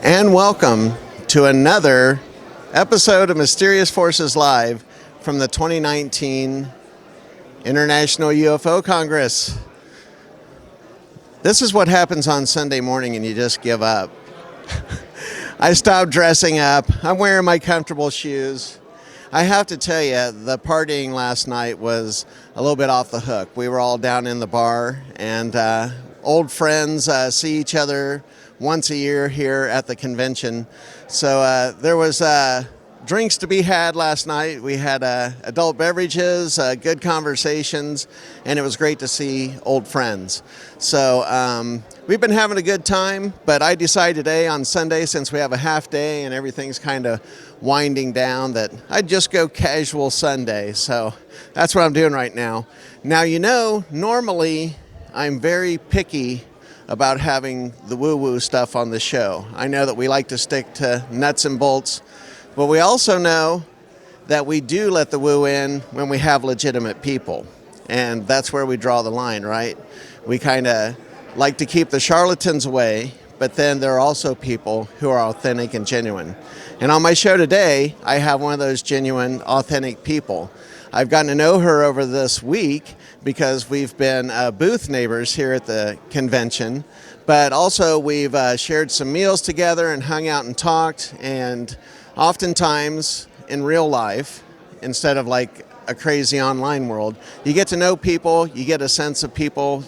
And welcome to another episode of Mysterious Forces Live from the 2019 International UFO Congress. This is what happens on Sunday morning and you just give up. I stopped dressing up. I'm wearing my comfortable shoes. I have to tell you, the partying last night was a little bit off the hook. We were all down in the bar, and old friends see each other once a year here at the convention. So there was drinks to be had last night. We had adult beverages, good conversations, and it was great to see old friends. So we've been having a good time, but I decided today on Sunday, since we have a half day and everything's kind of winding down, that I'd just go casual Sunday. So that's what I'm doing right now. Now, you know, normally I'm very picky about having the woo-woo stuff on the show. I know that we like to stick to nuts and bolts, but we also know that we do let the woo in when we have legitimate people. And that's where we draw the line, right? We kind of like to keep the charlatans away, but then there are also people who are authentic and genuine. And on my show today, I have one of those genuine, authentic people. I've gotten to know her over this week because we've been booth neighbors here at the convention, but also we've shared some meals together and hung out and talked, and oftentimes in real life, instead of like a crazy online world, you get to know people, you get a sense of people,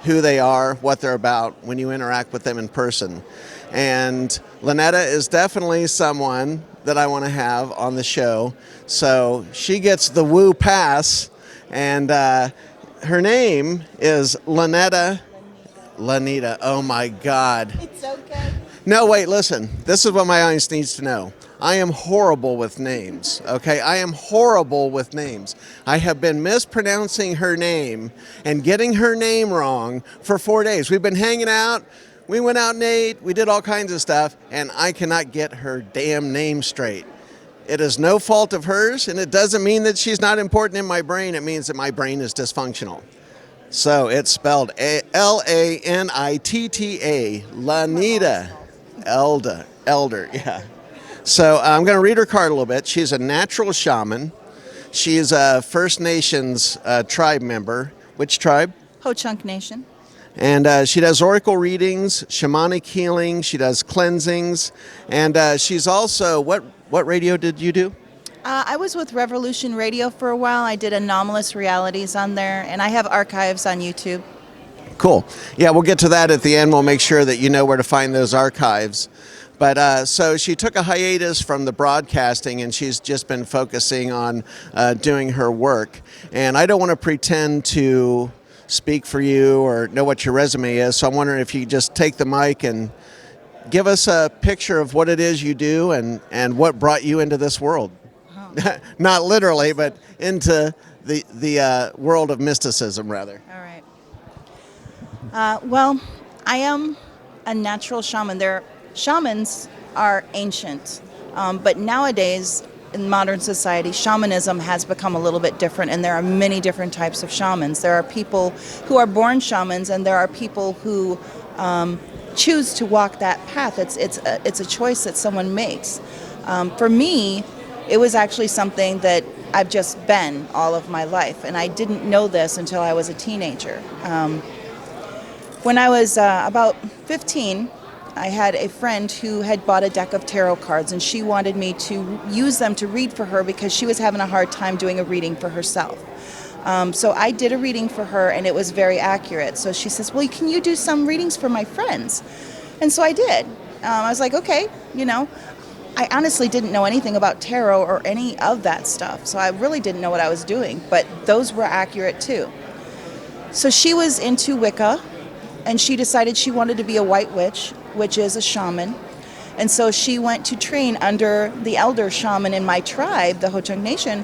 who they are, what they're about when you interact with them in person. And Lanitta is definitely someone that I want to have on the show. So she gets the woo pass, and her name is Lanitta. Oh my God. It's okay. No, wait, listen. This is what my audience needs to know. I am horrible with names, okay? I am horrible with names. I have been mispronouncing her name and getting her name wrong for 4 days. We've been hanging out. We went out and ate. We did all kinds of stuff, and I cannot get her damn name straight. It is no fault of hers, and it doesn't mean that she's not important in my brain. It means that my brain is dysfunctional. So it's spelled Lanitta, Lanitta Elder, yeah. So I'm going to read her card a little bit. She's a natural shaman. She's a First Nations tribe member. Which tribe? Ho-Chunk Nation. And she does oracle readings, shamanic healing. She does cleansings. And she's also, what radio did you do? I was with Revolution Radio for a while. I did anomalous realities on there, and I have archives on YouTube. Cool. Yeah, we'll get to that at the end. We'll make sure that you know where to find those archives. But so she took a hiatus from the broadcasting, and she's just been focusing on doing her work. And I don't want to pretend to speak for you or know what your resume is, so I'm wondering if you could just take the mic and give us a picture of what it is you do and what brought you into this world. Oh. Not literally, but into the world of mysticism, rather. All right. Well, I am a natural shaman. Shamans are ancient, but nowadays in modern society, shamanism has become a little bit different, and there are many different types of shamans. There are people who are born shamans, and there are people who choose to walk that path. It's a choice that someone makes. For me, it was actually something that I've just been all of my life, and I didn't know this until I was a teenager. When I was about 15, I had a friend who had bought a deck of tarot cards, and she wanted me to use them to read for her because she was having a hard time doing a reading for herself. So I did a reading for her, and it was very accurate. So she says, well, can you do some readings for my friends? And so I did. I was like, okay, you know. I honestly didn't know anything about tarot or any of that stuff, so I really didn't know what I was doing, but those were accurate too. So she was into Wicca, and she decided she wanted to be a white witch, which is a shaman. And so she went to train under the elder shaman in my tribe, the Ho-Chunk Nation,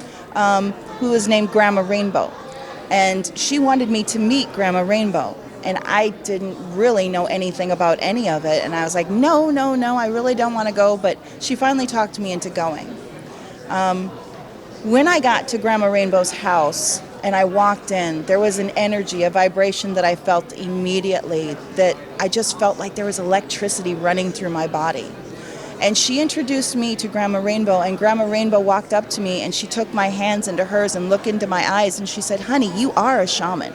who is named Grandma Rainbow. And she wanted me to meet Grandma Rainbow. And I didn't really know anything about any of it. And I was like, no, I really don't want to go. But she finally talked me into going. When I got to Grandma Rainbow's house and I walked in, there was an energy, a vibration that I felt immediately, that I just felt like there was electricity running through my body. And she introduced me to Grandma Rainbow, and Grandma Rainbow walked up to me and she took my hands into hers and looked into my eyes and she said, "Honey, you are a shaman."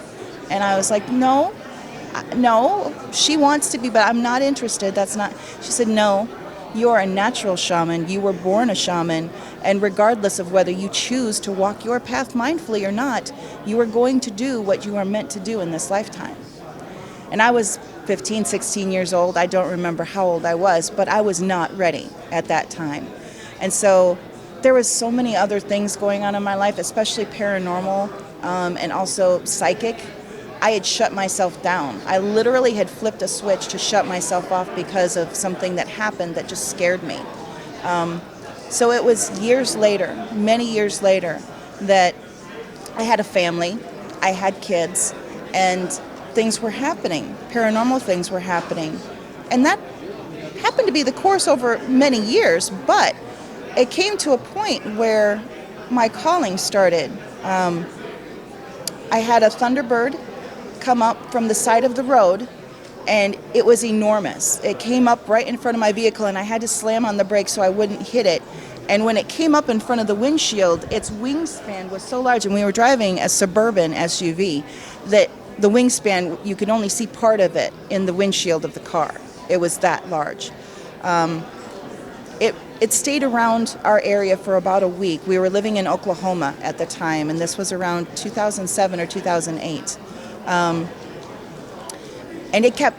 And I was like, no, she wants to be, but I'm not interested. That's not, she said, "No, you are a natural shaman. You were born a shaman. And regardless of whether you choose to walk your path mindfully or not, you are going to do what you are meant to do in this lifetime." And I was 15, 16 years old. I don't remember how old I was, but I was not ready at that time. And so there was so many other things going on in my life, especially paranormal, and also psychic. I had shut myself down. I literally had flipped a switch to shut myself off because of something that happened that just scared me. So it was years later, many years later, that I had a family, I had kids, and things were happening. Paranormal things were happening. And that happened to be the course over many years, but it came to a point where my calling started. I had a Thunderbird come up from the side of the road, and it was enormous. It came up right in front of my vehicle, and I had to slam on the brakes so I wouldn't hit it. And when it came up in front of the windshield, its wingspan was so large, and we were driving a Suburban SUV, that the wingspan, you could only see part of it in the windshield of the car. It was that large. It stayed around our area for about a week. We were living in Oklahoma at the time, and this was around 2007 or 2008. And it kept,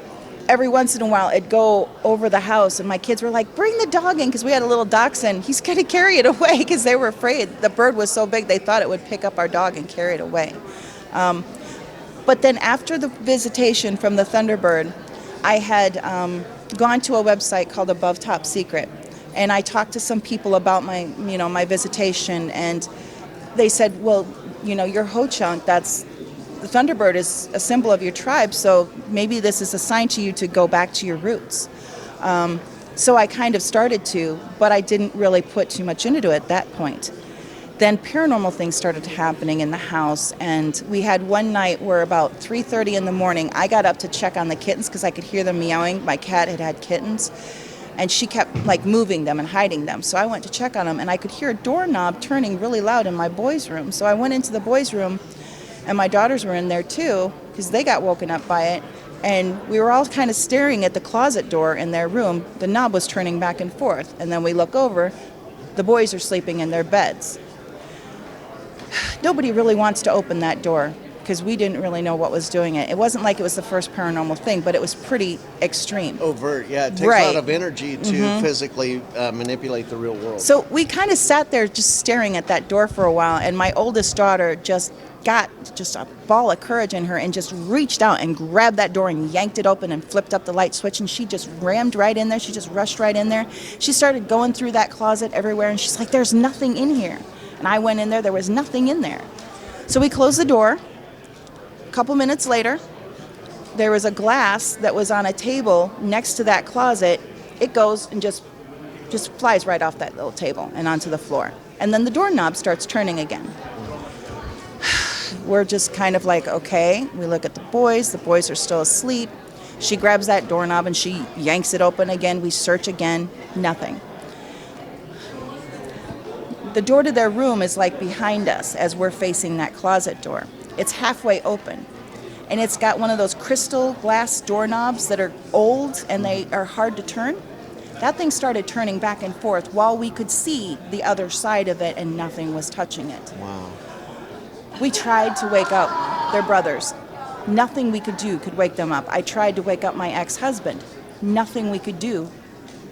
every once in a while, it'd go over the house, and my kids were like, "Bring the dog in," because we had a little dachshund. He's going to carry it away, because they were afraid. The bird was so big, they thought it would pick up our dog and carry it away. But then after the visitation from the Thunderbird, I had gone to a website called Above Top Secret, and I talked to some people about my visitation, and they said, "Well, you're Ho-Chunk, the Thunderbird is a symbol of your tribe, so maybe this is a sign to you to go back to your roots." So I kind of started to, but I didn't really put too much into it at that point. Then paranormal things started happening in the house, and we had one night where about 3:30 in the morning, I got up to check on the kittens because I could hear them meowing. My cat had kittens, and she kept moving them and hiding them. So I went to check on them, and I could hear a doorknob turning really loud in my boys' room. So I went into the boys' room, and my daughters were in there too because they got woken up by it. And we were all kind of staring at the closet door in their room. The knob was turning back and forth, and then we look over. The boys are sleeping in their beds. Nobody really wants to open that door because we didn't really know what was doing it. It wasn't like it was the first paranormal thing, but it was pretty extreme. Overt, yeah. It takes a lot of energy to physically manipulate the real world. So we kind of sat there just staring at that door for a while, and my oldest daughter just got a ball of courage in her and just reached out and grabbed that door and yanked it open and flipped up the light switch, and she just rammed right in there. She just rushed right in there. She started going through that closet everywhere, and she's like, "There's nothing in here." And I went in there was nothing in there. So we closed the door. A couple minutes later, there was a glass that was on a table next to that closet. It goes and just flies right off that little table and onto the floor. And then the doorknob starts turning again. We're just kind of like, okay. We look at the boys are still asleep. She grabs that doorknob and she yanks it open again. We search again, nothing. The door to their room is behind us as we're facing that closet door. It's halfway open, and it's got one of those crystal glass doorknobs that are old and they are hard to turn. That thing started turning back and forth while we could see the other side of it, and nothing was touching it. Wow. We tried to wake up their brothers. Nothing we could do could wake them up. I tried to wake up my ex-husband. Nothing we could do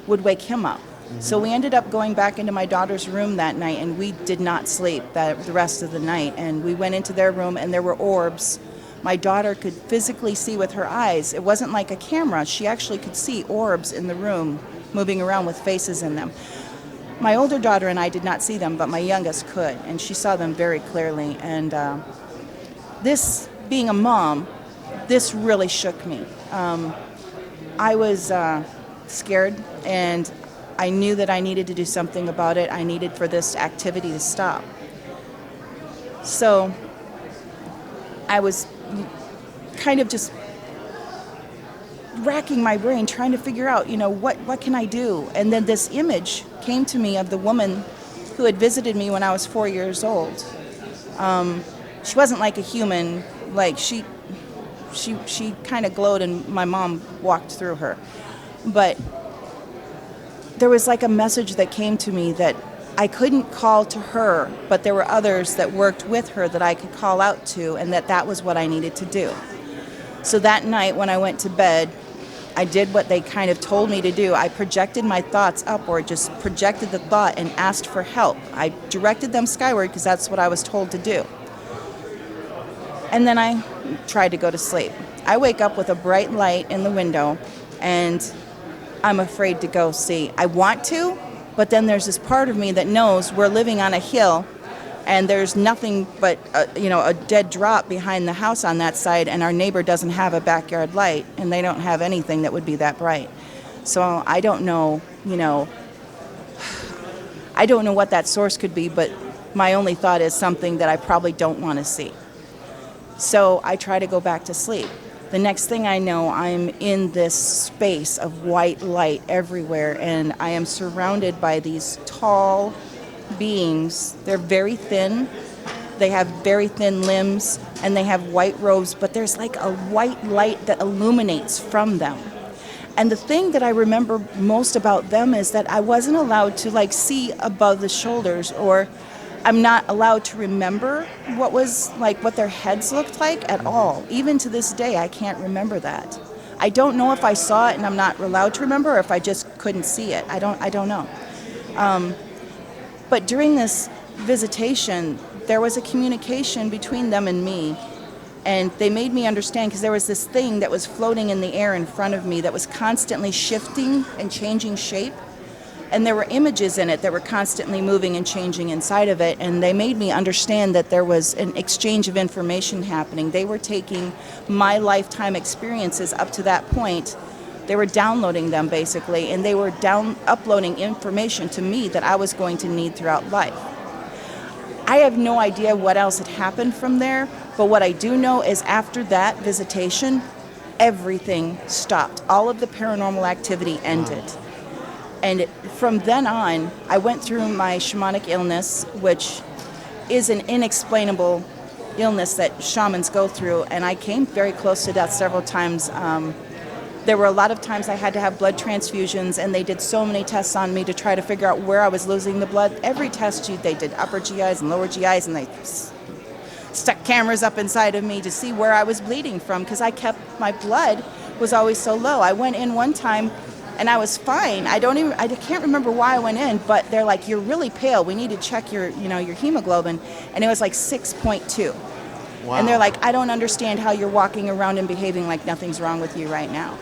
would wake him up. So we ended up going back into my daughter's room that night, and we did not sleep the rest of the night. And we went into their room, and there were orbs. My daughter could physically see with her eyes. It wasn't like a camera. She actually could see orbs in the room moving around with faces in them. My older daughter and I did not see them, but my youngest could, and she saw them very clearly. And this, being a mom, this really shook me. I was scared, and I knew that I needed to do something about it. I needed for this activity to stop. So I was kind of just racking my brain trying to figure out, what can I do? And then this image came to me of the woman who had visited me when I was 4 years old. She wasn't like a human, like she kind of glowed and my mom walked through her. But there was like a message that came to me that I couldn't call to her, but there were others that worked with her that I could call out to, and that was what I needed to do. So that night when I went to bed, I did what they kind of told me to do. I projected my thoughts up, or just projected the thought and asked for help. I directed them skyward because that's what I was told to do. And then I tried to go to sleep. I wake up with a bright light in the window, and I'm afraid to go see. I want to, but then there's this part of me that knows we're living on a hill, and there's nothing but a dead drop behind the house on that side, and our neighbor doesn't have a backyard light, and they don't have anything that would be that bright. So I don't know, I don't know what that source could be, but my only thought is something that I probably don't want to see. So I try to go back to sleep. The next thing I know, I'm in this space of white light everywhere, and I am surrounded by these tall beings. They're very thin. They have very thin limbs, and they have white robes, but there's like a white light that illuminates from them. And the thing that I remember most about them is that I wasn't allowed to see above the shoulders, or I'm not allowed to remember what their heads looked like at all. Even to this day, I can't remember that. I don't know if I saw it and I'm not allowed to remember, or if I just couldn't see it. I don't know. But during this visitation, there was a communication between them and me, and they made me understand, because there was this thing that was floating in the air in front of me that was constantly shifting and changing shape. And there were images in it that were constantly moving and changing inside of it, and they made me understand that there was an exchange of information happening. They were taking my lifetime experiences up to that point. They were downloading them, basically, and they were uploading information to me that I was going to need throughout life. I have no idea what else had happened from there, but what I do know is after that visitation, everything stopped. All of the paranormal activity ended. And from then on, I went through my shamanic illness, which is an inexplainable illness that shamans go through, and I came very close to death several times. There were a lot of times I had to have blood transfusions, and they did so many tests on me to try to figure out where I was losing the blood. Every test they did upper GIs and lower GIs, and they stuck cameras up inside of me to see where I was bleeding from, because my blood was always so low. I went in one time and I was fine. I can't remember why I went in, but they're like, "You're really pale. We need to check your hemoglobin," and it was like 6.2. Wow. And they're like, "I don't understand how you're walking around and behaving like nothing's wrong with you right now."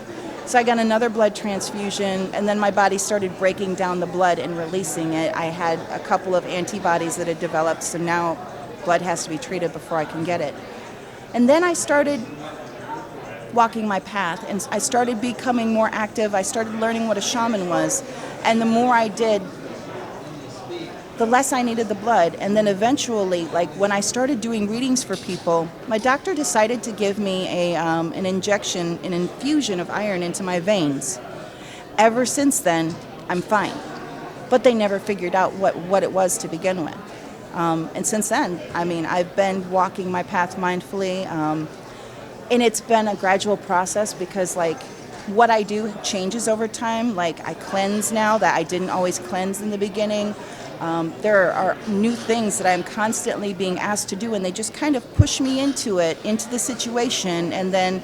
So I got another blood transfusion, and then my body started breaking down the blood and releasing it. I had a couple of antibodies that had developed, so now blood has to be treated before I can get it. And then I started walking my path, and I started becoming more active. I started learning what a shaman was, and the more I did, the less I needed the blood. And then eventually, when I started doing readings for people, my doctor decided to give me an infusion of iron into my veins. Ever since then, I'm fine, but they never figured out what it was to begin with. And since then, I've been walking my path mindfully. And it's been a gradual process, because what I do changes over time. I cleanse now that I didn't always cleanse in the beginning. There are new things that I'm constantly being asked to do, and they just kind of push me into the situation, and then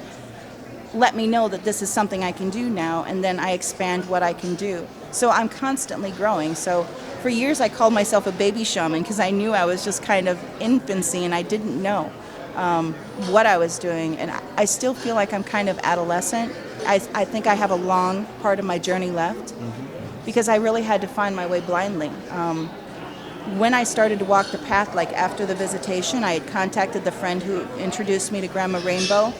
let me know that this is something I can do now, and then I expand what I can do. So I'm constantly growing. So for years I called myself a baby shaman, because I knew I was just kind of infancy, and I didn't know what I was doing, and I still feel like I'm kind of adolescent. I think I have a long part of my journey left, because I really had to find my way blindly. When I started to walk the path, after the visitation, I had contacted the friend who introduced me to Grandma Rainbow,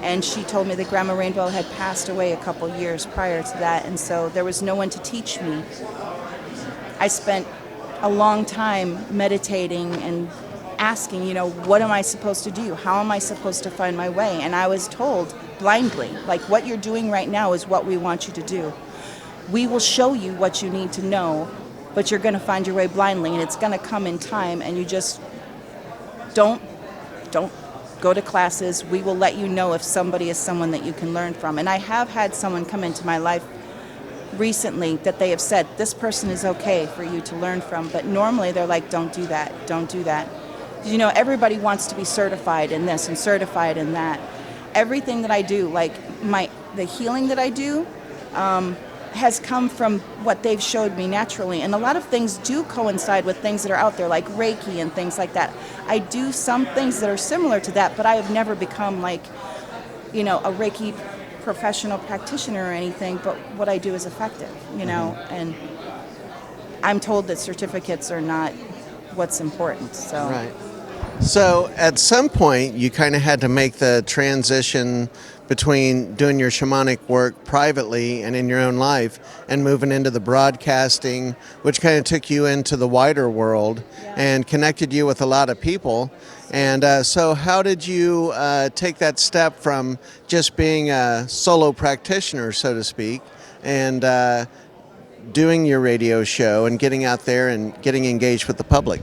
and she told me that Grandma Rainbow had passed away a couple years prior to that, and so there was no one to teach me. I spent a long time meditating and asking, what am I supposed to do? How am I supposed to find my way? And I was told blindly. Like what you're doing right now is what we want you to do. We will show you what you need to know, but you're going to find your way blindly, and it's going to come in time, and you just don't go to classes. We will let you know if somebody is someone that you can learn from. And I have had someone come into my life recently that they have said, this person is okay for you to learn from, but normally they're like, don't do that. You know, everybody wants to be certified in this and certified in that. Everything that I do, like the healing that I do, has come from what they've showed me naturally. And a lot of things do coincide with things that are out there, like Reiki and things like that. I do some things that are similar to that, but I have never become like, you know, a Reiki professional practitioner or anything, but what I do is effective, you know, and I'm told that certificates are not what's important, so. Right. So at some point, you kind of had to make the transition between doing your shamanic work privately and in your own life and moving into the broadcasting, which kind of took you into the wider world and connected you with a lot of people. And so how did you take that step from just being a solo practitioner, so to speak, and doing your radio show and getting out there and getting engaged with the public?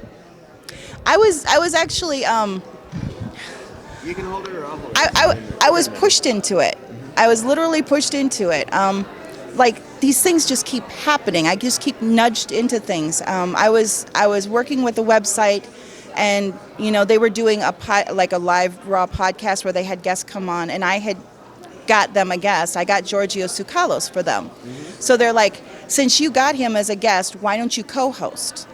I was actually You can hold it or I'll hold it. I was pushed into it. I was literally pushed into it. Like these things just keep happening. I just keep nudged into things. I was working with a website, and you know they were doing a live raw podcast where they had guests come on, and I had got them a guest. I got Giorgio Tsoukalos for them. So they're like, since you got him as a guest, why don't you co-host?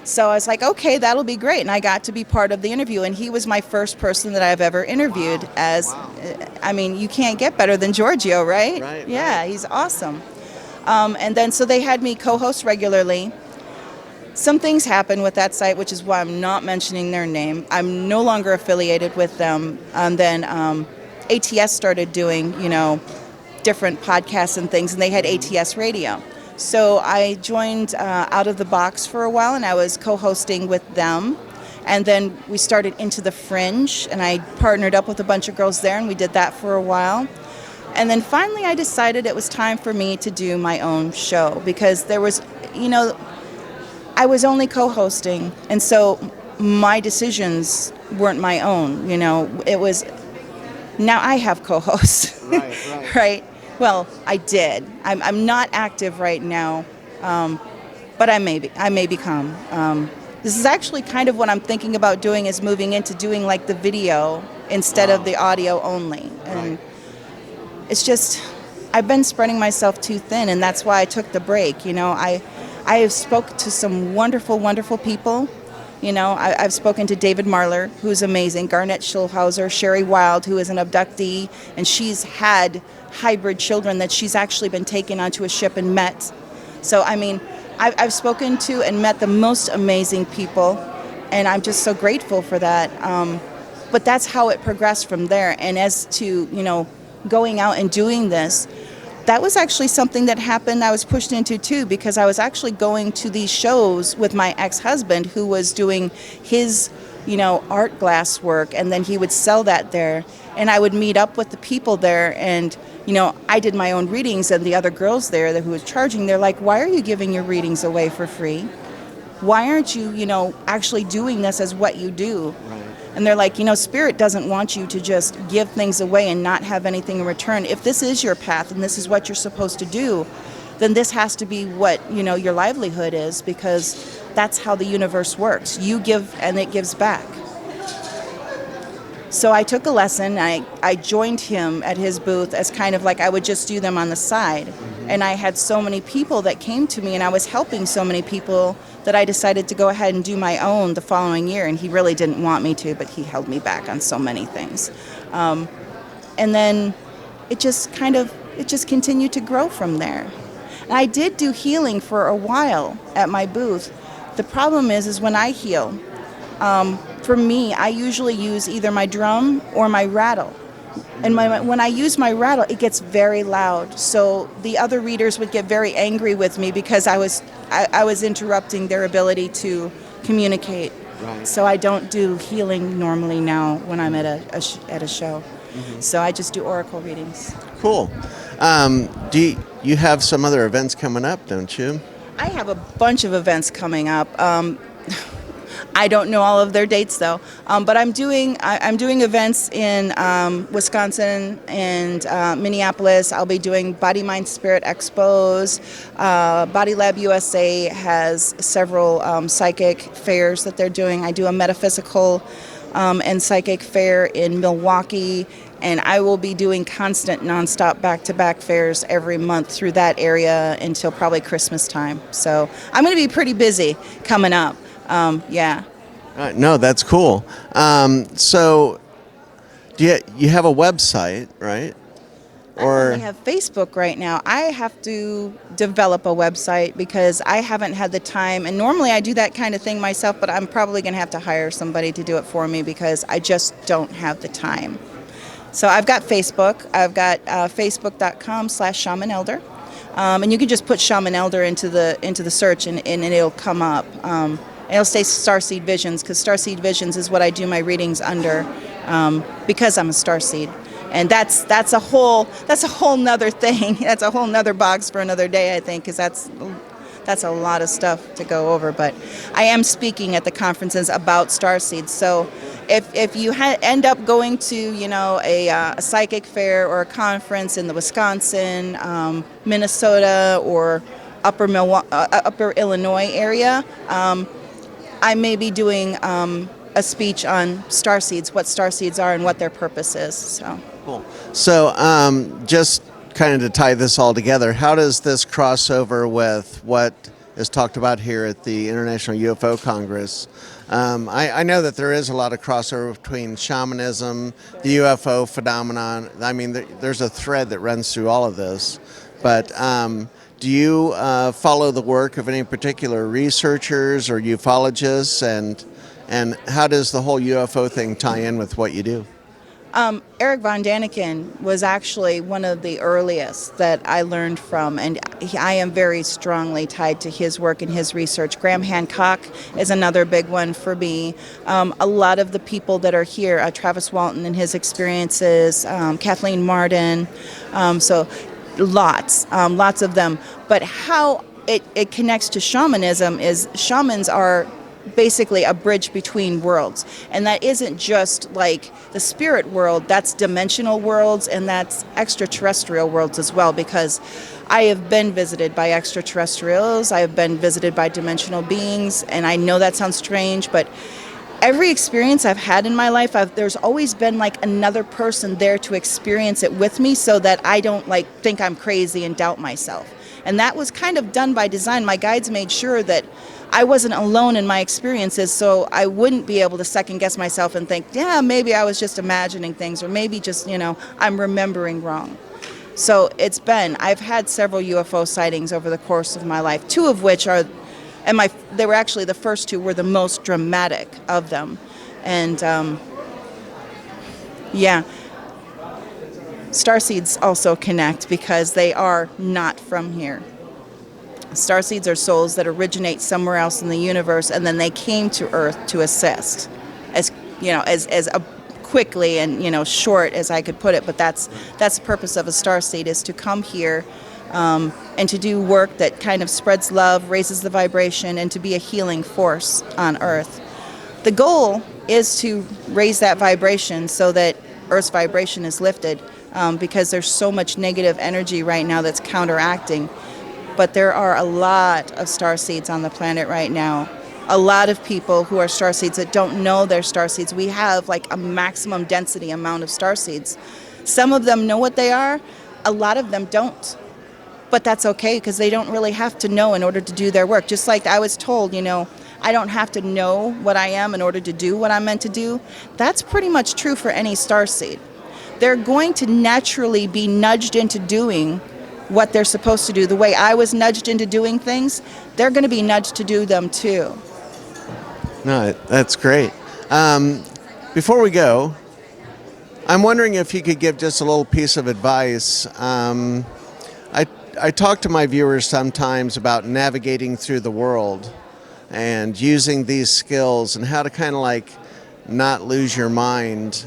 So I was like, okay, that'll be great. And I got to be part of the interview. And he was my first person that I've ever interviewed I mean, you can't get better than Giorgio, right? Right. Yeah, he's awesome. And then so they had me co-host regularly. Some things happened with that site, which is why I'm not mentioning their name. I'm no longer affiliated with them. And then ATS started doing, you know, different podcasts and things, and they had ATS Radio. So I joined Out of the Box for a while, and I was co-hosting with them. And then we started Into the Fringe, and I partnered up with a bunch of girls there, and we did that for a while. And then finally I decided it was time for me to do my own show, because there was, you know, I was only co-hosting, and so my decisions weren't my own, you know. It was, now I have co-hosts. Right. Right? Well, I did. I'm not active right now, but I may become. This is actually kind of what I'm thinking about doing, is moving into doing like the video instead of the audio only. And it's just, I've been spreading myself too thin, and that's why I took the break. You know, I have spoke to some wonderful, wonderful people. You know, I've spoken to David Marler, who's amazing, Garnett Schulhauser, Sherry Wild, who is an abductee, and she's had hybrid children that she's actually been taken onto a ship and met. So, I mean, I've spoken to and met the most amazing people, and I'm just so grateful for that. But that's how it progressed from there. And as to, you know, going out and doing this, that was actually something that happened, I was pushed into too, because I was actually going to these shows with my ex-husband, who was doing his, you know, art glass work, and then he would sell that there. And I would meet up with the people there, and, you know, I did my own readings, and the other girls there who was charging, they're like, why are you giving your readings away for free? Why aren't you, you know, actually doing this as what you do? Right. And they're like, you know, Spirit doesn't want you to just give things away and not have anything in return. If this is your path and this is what you're supposed to do, then this has to be what, you know, your livelihood is, because that's how the universe works. You give and it gives back. So I took a lesson. I joined him at his booth as kind of like I would just do them on the side. And I had so many people that came to me, and I was helping so many people that I decided to go ahead and do my own the following year. And he really didn't want me to, but he held me back on so many things. And then it just continued to grow from there. And I did do healing for a while at my booth. The problem is when I heal, for me, I usually use either my drum or my rattle. And when I use my rattle, it gets very loud. So the other readers would get very angry with me because I was interrupting their ability to communicate. Right. So I don't do healing normally now when I'm at a show. So I just do oracle readings. Cool. You have some other events coming up, don't you? I have a bunch of events coming up. I don't know all of their dates though, but I'm doing events in Wisconsin and Minneapolis. I'll be doing Body, Mind, Spirit Expos. Body Lab USA has several psychic fairs that they're doing. I do a metaphysical and psychic fair in Milwaukee, and I will be doing constant, nonstop, back-to-back fairs every month through that area until probably Christmas time. So I'm going to be pretty busy coming up. Yeah. No, that's cool. So, you have a website, right? Or I have Facebook right now. I have to develop a website because I haven't had the time. And normally I do that kind of thing myself, but I'm probably going to have to hire somebody to do it for me because I just don't have the time. So I've got Facebook. I've got facebook.com/Shaman Elder. And you can just put Shaman Elder into the search and it'll come up. It'll say Starseed Visions because Starseed Visions is what I do my readings under because I'm a starseed. And that's a whole nother thing. That's a whole nother box for another day, I think, because that's a lot of stuff to go over. But I am speaking at the conferences about starseeds. So if you end up going to a psychic fair or a conference in the Wisconsin, Minnesota, or upper Illinois area, I may be doing a speech on starseeds, what starseeds are and what their purpose is. So. Cool. So just kind of to tie this all together, how does this cross over with what is talked about here at the International UFO Congress? I know that there is a lot of crossover between shamanism, the UFO phenomenon. I mean, there's a thread that runs through all of this. But do you follow the work of any particular researchers or ufologists? And how does the whole UFO thing tie in with what you do? Eric von Daniken was actually one of the earliest that I learned from, and I am very strongly tied to his work and his research. Graham Hancock is another big one for me. A lot of the people that are here, Travis Walton and his experiences, Kathleen Martin, so lots of them. But how it connects to shamanism is shamans are basically a bridge between worlds, and that isn't just like the spirit world, that's dimensional worlds and that's extraterrestrial worlds as well, because I have been visited by extraterrestrials, I have been visited by dimensional beings, and I know that sounds strange, but every experience I've had in my life, there's always been like another person there to experience it with me so that I don't like think I'm crazy and doubt myself. And that was kind of done by design. My guides made sure that I wasn't alone in my experiences, so I wouldn't be able to second guess myself and think, yeah, maybe I was just imagining things, or maybe just, I'm remembering wrong. So I've had several UFO sightings over the course of my life, two of which they were actually the first two were the most dramatic of them. And starseeds also connect because they are not from here. Starseeds are souls that originate somewhere else in the universe, and then they came to Earth to assist, as quickly and short as I could put it. But that's the purpose of a starseed, is to come here and to do work that kind of spreads love, raises the vibration, and to be a healing force on Earth. The goal is to raise that vibration so that Earth's vibration is lifted, because there's so much negative energy right now that's counteracting. But there are a lot of starseeds on the planet right now. A lot of people who are starseeds that don't know they're starseeds. We have like a maximum density amount of starseeds. Some of them know what they are. A lot of them don't. But that's okay, because they don't really have to know in order to do their work. Just like I was told, I don't have to know what I am in order to do what I'm meant to do. That's pretty much true for any starseed. They're going to naturally be nudged into doing what they're supposed to do. The way I was nudged into doing things, they're going to be nudged to do them too. No, that's great. Before we go, I'm wondering if you could give just a little piece of advice. I talk to my viewers sometimes about navigating through the world and using these skills and how to kind of like not lose your mind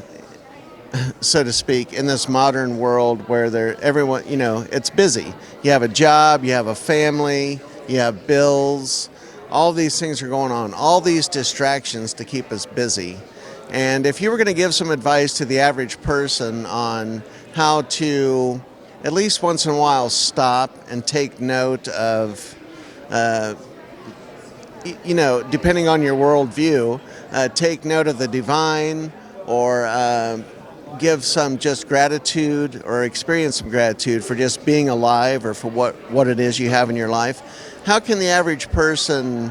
so to speak, in this modern world where everyone, it's busy. You have a job, you have a family, you have bills. All these things are going on. All these distractions to keep us busy. And if you were going to give some advice to the average person on how to, at least once in a while, stop and take note of, depending on your worldview, take note of the divine, or give some just gratitude or experience some gratitude for just being alive, or for what it is you have in your life. How can the average person,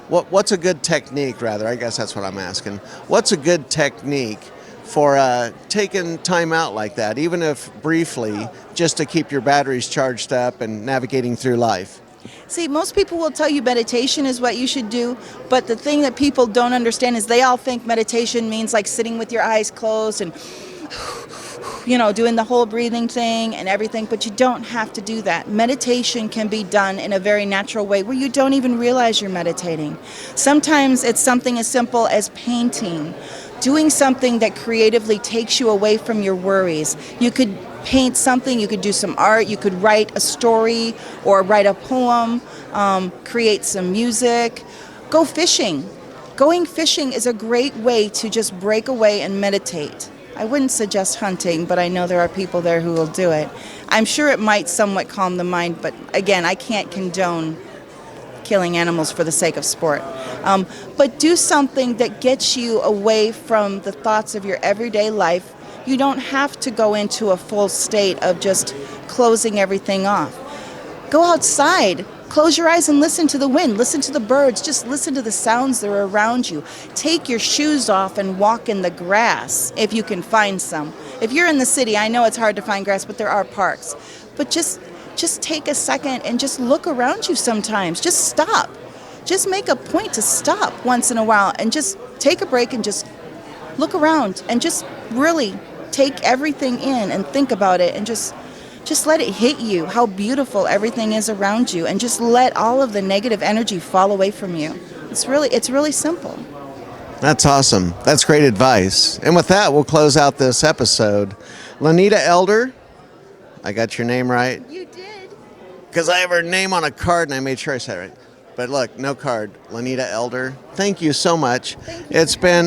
what's a good technique, rather, I guess that's what I'm asking. What's a good technique for taking time out like that, even if briefly, just to keep your batteries charged up and navigating through life? See, most people will tell you meditation is what you should do, but the thing that people don't understand is they all think meditation means like sitting with your eyes closed and doing the whole breathing thing and everything, but you don't have to do that. Meditation can be done in a very natural way where you don't even realize you're meditating. Sometimes it's something as simple as painting, doing something that creatively takes you away from your worries. You could paint something, you could do some art, you could write a story or write a poem, create some music, go fishing. Going fishing is a great way to just break away and meditate. I wouldn't suggest hunting, but I know there are people there who will do it. I'm sure it might somewhat calm the mind, but again, I can't condone killing animals for the sake of sport. But do something that gets you away from the thoughts of your everyday life. You don't have to go into a full state of just closing everything off. Go outside. Close your eyes and listen to the wind, listen to the birds, just listen to the sounds that are around you. Take your shoes off and walk in the grass if you can find some. If you're in the city, I know it's hard to find grass, but there are parks. But just take a second and just look around you sometimes. Just stop. Just make a point to stop once in a while and just take a break and just look around and just really take everything in and think about it and just let it hit you how beautiful everything is around you, and just let all of the negative energy fall away from you. It's really simple. That's awesome. That's great advice. And with that, we'll close out this episode. Lanitta Elder, I got your name right? You did. Because I have her name on a card and I made sure I said it right. But look, no card. Lanitta Elder, thank you so much. Thank you. It's been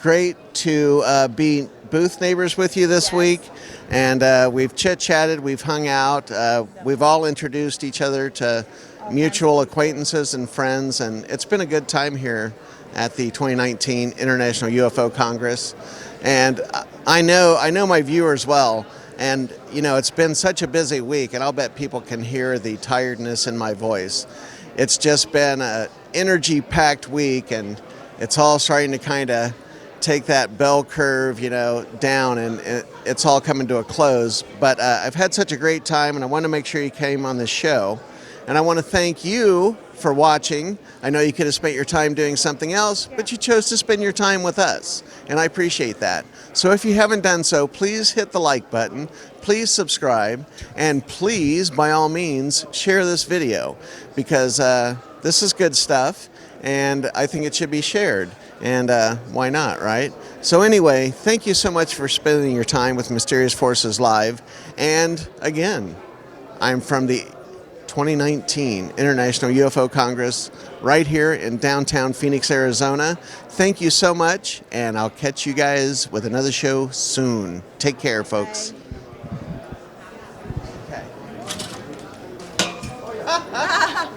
great to be booth neighbors with you this week. And we've chit-chatted, we've hung out, we've all introduced each other to mutual acquaintances and friends, and it's been a good time here at the 2019 International UFO Congress. And I know my viewers well, and it's been such a busy week, and I'll bet people can hear the tiredness in my voice. It's just been an energy-packed week, and it's all starting to kind of take that bell curve, down, and it's all coming to a close. But I've had such a great time, and I want to make sure you came on this show. And I want to thank you for watching. I know you could have spent your time doing something else, but you chose to spend your time with us, and I appreciate that. So if you haven't done so, please hit the like button, please subscribe, and please, by all means, share this video, because this is good stuff, and I think it should be shared. And why not, right? So anyway, thank you so much for spending your time with Mysterious Forces Live. And again, I'm from the 2019 International UFO Congress right here in downtown Phoenix, Arizona. Thank you so much, and I'll catch you guys with another show soon. Take care, folks. Bye.